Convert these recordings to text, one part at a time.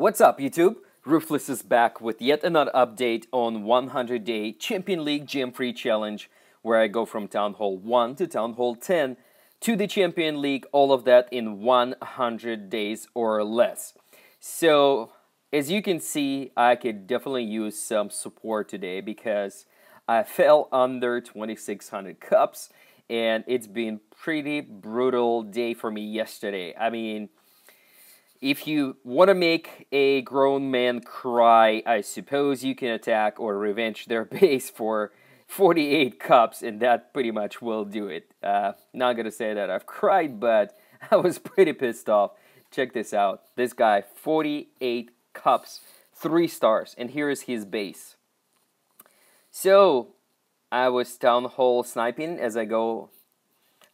What's up, YouTube? Ruthless is back with yet another update on 100-day Champion League Gem-Free Challenge, where I go from Town Hall 1 to Town Hall 10 to the Champion League, all of that in 100 days or less. So, as you can see, I could definitely use some support today because I fell under 2,600 cups, and it's been pretty brutal day for me yesterday. I mean, if you want to make a grown man cry, I suppose you can attack or revenge their base for 48 cups, and that pretty much will do it. Not gonna say that I've cried, but I was pretty pissed off. Check this out. This guy, 48 cups, 3 stars, and here is his base. So, I was Town Hall sniping as I go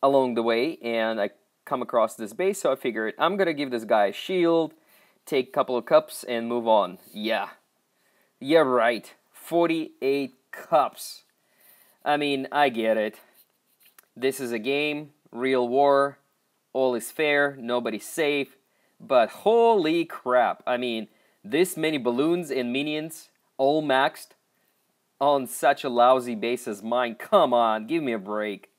along the way, and I come across this base, so I figured I'm gonna give this guy a shield, take a couple of cups, and move on. Yeah, right, 48 cups. I mean, I get it. This is a game, real war, all is fair, nobody's safe, but holy crap, I mean, this many balloons and minions, all maxed, on such a lousy base as mine. Come on, give me a break.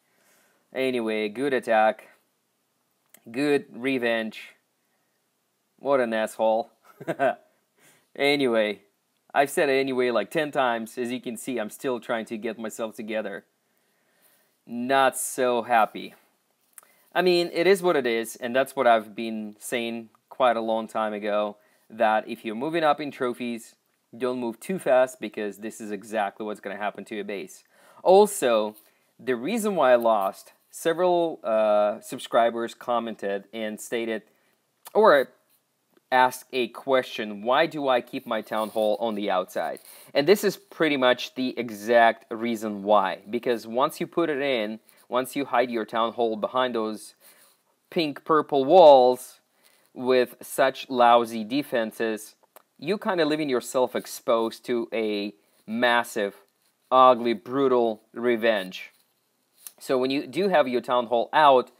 Anyway, good attack. Good revenge. What an asshole. Anyway, I've said it anyway like 10 times. As you can see, I'm still trying to get myself together. Not so happy. I mean, it is what it is, and that's what I've been saying quite a long time ago, that if you're moving up in trophies, don't move too fast, because this is exactly what's going to happen to your base. Also, the reason why I lost, several subscribers commented and stated, or asked a question, why do I keep my Town Hall on the outside? And this is pretty much the exact reason why. Because once you put it in, once you hide your Town Hall behind those pink-purple walls with such lousy defenses, you kind of leaving yourself exposed to a massive, ugly, brutal revenge. So when you do have your Town Hall out,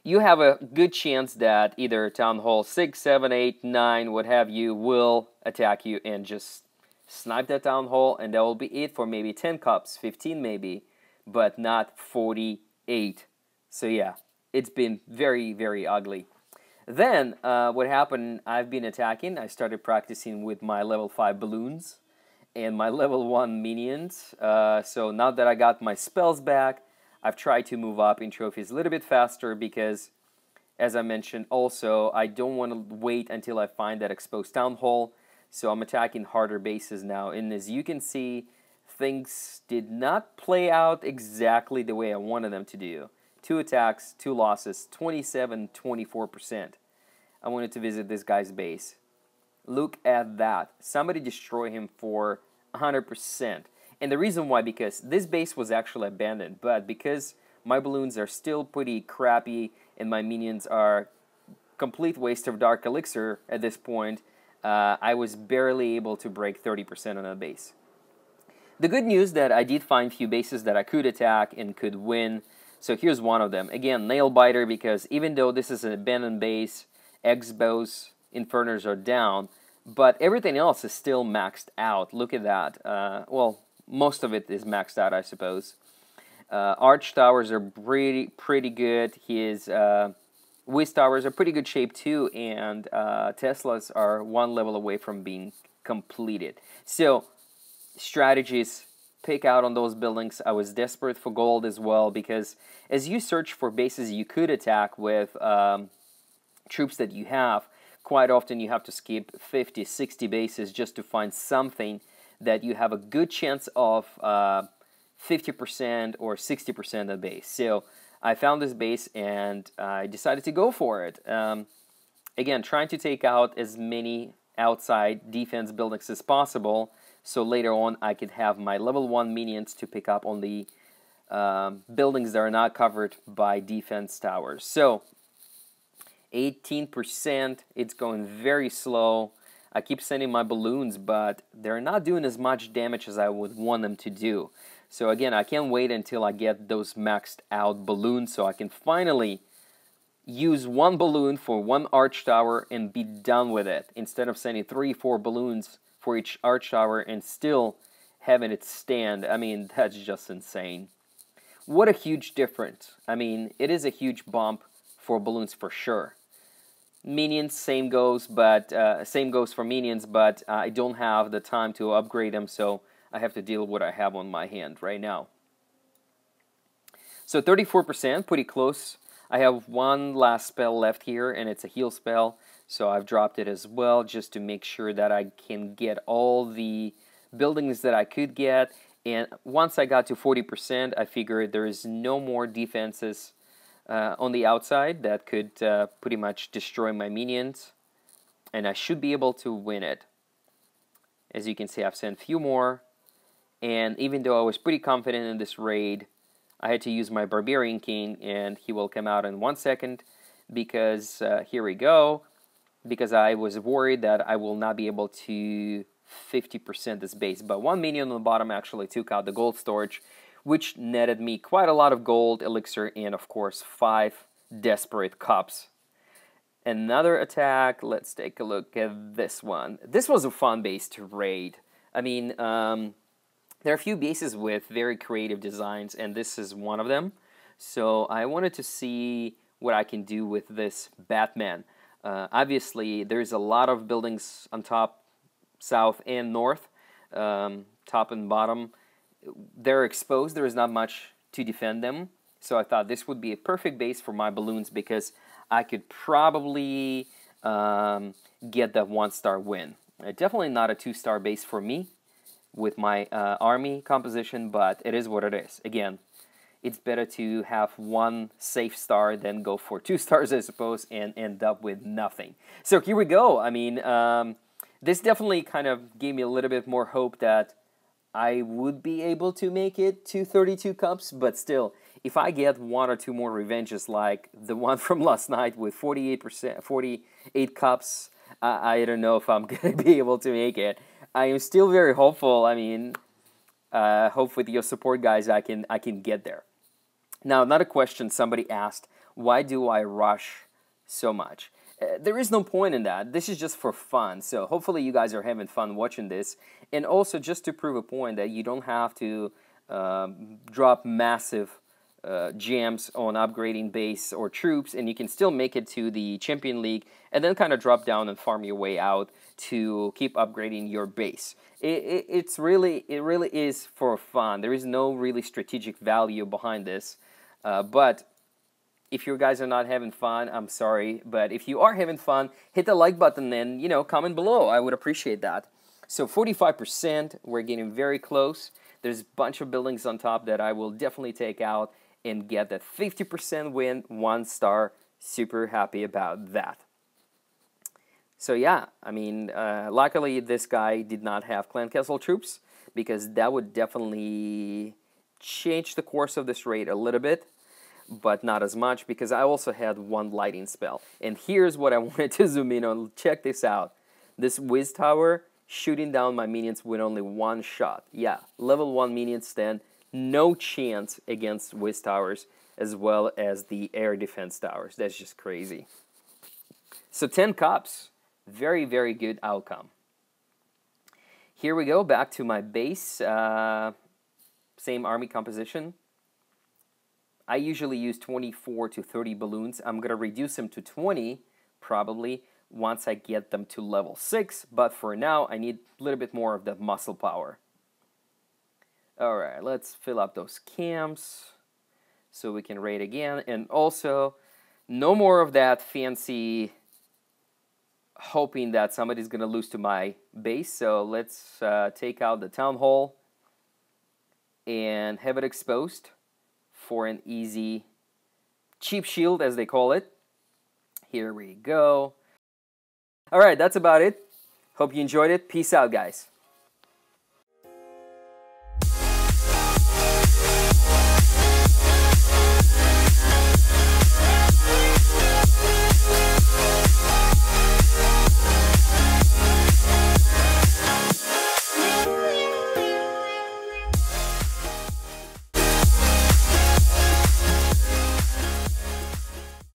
you have a good chance that either Town Hall 6, 7, 8, 9, what have you, will attack you and just snipe that Town Hall, and that will be it for maybe 10 cups, 15 maybe, but not 48. So yeah, it's been very, very ugly. Then, what happened, I've been attacking. I started practicing with my level 5 balloons and my level 1 minions. So now that I got my spells back, I've tried to move up in trophies a little bit faster because, as I mentioned also, I don't want to wait until I find that exposed Town Hall. So I'm attacking harder bases now. And as you can see, things did not play out exactly the way I wanted them to do. 2 attacks, 2 losses, 27-24%. I wanted to visit this guy's base. Look at that. Somebody destroy him for 100%. And the reason why, because this base was actually abandoned, but because my balloons are still pretty crappy and my minions are complete waste of dark elixir at this point, I was barely able to break 30% on a base. The good news that I did find a few bases that I could attack and could win. So here's one of them. Again, Nail Biter, because even though this is an abandoned base, X-Bows, Inferners are down, but everything else is still maxed out. Look at that. Well, most of it is maxed out, I suppose. Arch Towers are pretty good. His Whiz Towers are pretty good shape too, and Teslas are 1 level away from being completed. So, strategies, pick out on those buildings. I was desperate for gold as well, because as you search for bases you could attack with troops that you have, quite often you have to skip 50, 60 bases just to find something that you have a good chance of 50% or 60% of base. So I found this base and I decided to go for it. Again, trying to take out as many outside defense buildings as possible, so later on I could have my level 1 minions to pick up on the buildings that are not covered by defense towers. So 18%, it's going very slow. I keep sending my balloons, but they're not doing as much damage as I would want them to do. So again, I can't wait until I get those maxed out balloons so I can finally use one balloon for one arch tower and be done with it, instead of sending 3-4 balloons for each arch tower and still having it stand. I mean, that's just insane. What a huge difference. I mean, it is a huge bump for balloons for sure. Minions, same goes for minions, but I don't have the time to upgrade them, so I have to deal with what I have on my hand right now. So 34%, pretty close. I have one last spell left here, and it's a heal spell, so I've dropped it as well, just to make sure that I can get all the buildings that I could get. And once I got to 40%, I figured there is no more defenses on the outside that could pretty much destroy my minions, and I should be able to win it. As you can see, I've sent a few more, and even though I was pretty confident in this raid, I had to use my Barbarian King, and he will come out in 1 second, because here we go, because I was worried that I will not be able to 50% this base, but one minion on the bottom actually took out the gold storage, which netted me quite a lot of gold, elixir, and of course 5 desperate cups. Another attack, let's take a look at this one. This was a fun base to raid. I mean, there are a few bases with very creative designs, and this is one of them. So I wanted to see what I can do with this Batman. Obviously, there's a lot of buildings on top, south, and north, top and bottom. They're exposed. There is not much to defend them. So I thought this would be a perfect base for my balloons, because I could probably get that 1-star win. Definitely not a 2-star base for me with my army composition, but it is what it is. Again, it's better to have one safe star than go for 2 stars, I suppose, and end up with nothing. So here we go. I mean, this definitely kind of gave me a little bit more hope that I would be able to make it to 32 cups, but still, if I get 1 or 2 more revenges like the one from last night with 48 cups, I don't know if I'm going to be able to make it. I am still very hopeful. I mean, hope with your support, guys, I can get there. Now, another question somebody asked, why do I rush so much? There is no point in that. This is just for fun. So hopefully you guys are having fun watching this. And also just to prove a point that you don't have to drop massive gems on upgrading base or troops, and you can still make it to the Champion League and then kind of drop down and farm your way out to keep upgrading your base. It really is for fun. There is no really strategic value behind this. But if you guys are not having fun, I'm sorry. But if you are having fun, hit the like button and, you know, comment below. I would appreciate that. So 45%, we're getting very close. There's a bunch of buildings on top that I will definitely take out and get that 50% win, 1 star. Super happy about that. So yeah, I mean, luckily this guy did not have Clan Castle troops, because that would definitely change the course of this raid a little bit, but not as much, because I also had 1 lighting spell. And here's what I wanted to zoom in on. Check this out. This Wiz Tower shooting down my minions with only 1 shot. Yeah, level 1 minions stand. No chance against Wiz Towers, as well as the air defense towers. That's just crazy. So 10 cups. Very, very good outcome. Here we go, back to my base. Same army composition. I usually use 24 to 30 balloons. I'm going to reduce them to 20, probably, once I get them to level 6. But for now, I need a little bit more of the muscle power. Alright, let's fill up those camps so we can raid again. And also, no more of that fancy hoping that somebody's going to lose to my base. So let's take out the town hall and have it exposed for an easy cheap shield, as they call it. Here we go. Alright, that's about it. Hope you enjoyed it. Peace out, guys.